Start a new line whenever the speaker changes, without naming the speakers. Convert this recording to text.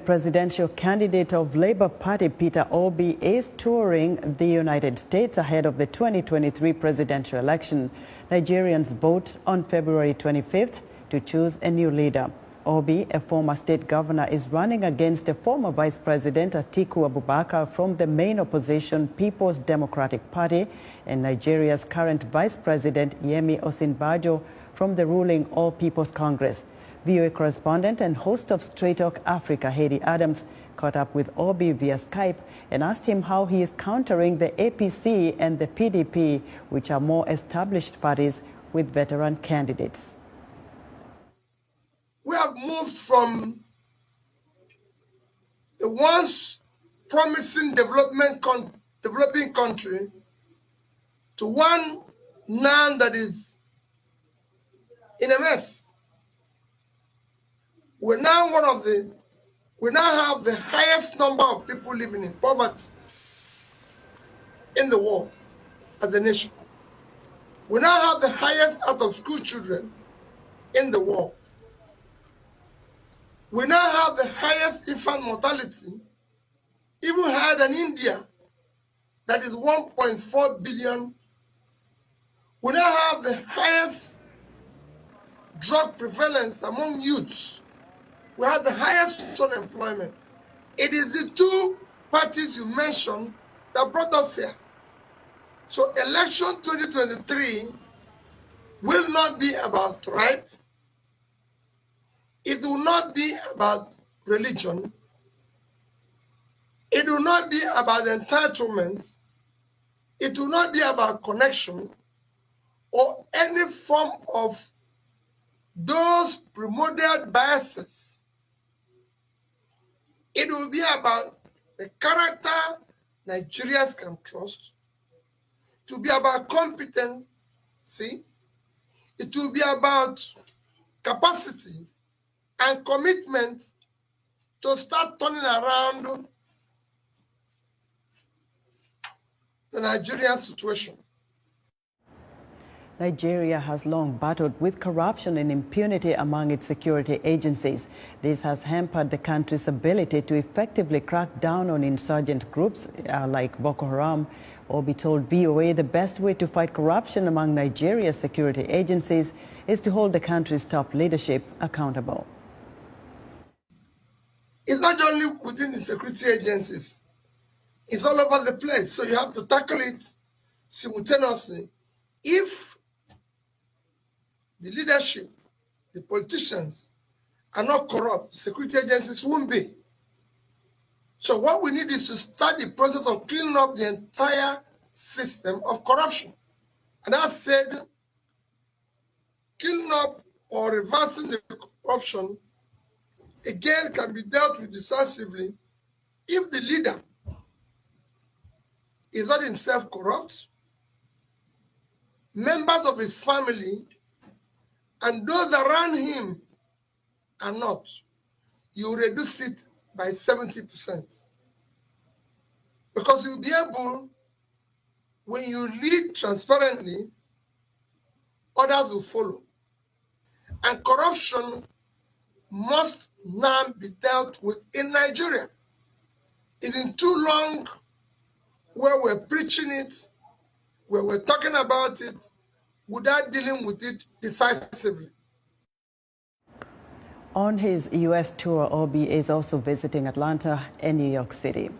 presidential candidate of Labour Party, Peter Obi, is touring the United States ahead of the 2023 presidential election. Nigerians vote on February 25th to choose a new leader. Obi, a former state governor, is running against a former Vice President, Atiku Abubakar, from the main opposition People's Democratic Party, and Nigeria's current Vice President, Yemi Osinbajo, from the ruling All People's Congress. VOA correspondent and host of Straight Talk Africa, Hedy Adams, caught up with Obi via Skype and asked him how he is countering the APC and the PDP, which are more established parties with veteran candidates.
We have moved from a once promising developing country to one now that is in a mess. We now have the highest number of people living in poverty in the world as a nation. We now have the highest out of school children in the world. We now have the highest infant mortality, even higher than India, that is 1.4 billion. We now have the highest drug prevalence among youths. We have the highest unemployment. It is the two parties you mentioned that brought us here. So election 2023 will not be about tribe. It will not be about religion. It will not be about entitlement. It will not be about connection or any form of those primordial biases. It will be about the character Nigerians can trust. It will be about competency. It will be about capacity and commitment to start turning around the Nigerian situation.
Nigeria has long battled with corruption and impunity among its security agencies. This has hampered the country's ability to effectively crack down on insurgent groups like Boko Haram. Obi told VOA the best way to fight corruption among Nigeria's security agencies is to hold the country's top leadership accountable.
It's not only within the security agencies. It's all over the place. So you have to tackle it simultaneously. If the leadership, the politicians are not corrupt, security agencies won't be. So what we need is to start the process of cleaning up the entire system of corruption. And that said, cleaning up or reversing the corruption, again, can be dealt with decisively if the leader is not himself corrupt, members of his family and those around him are not. You reduce it by 70%. Because you'll be able, when you lead transparently, others will follow. And corruption must now be dealt with in Nigeria. It's been too long where we're preaching it, where we're talking about it, without dealing with it decisively.
On his U.S. tour, Obi is also visiting Atlanta and New York City.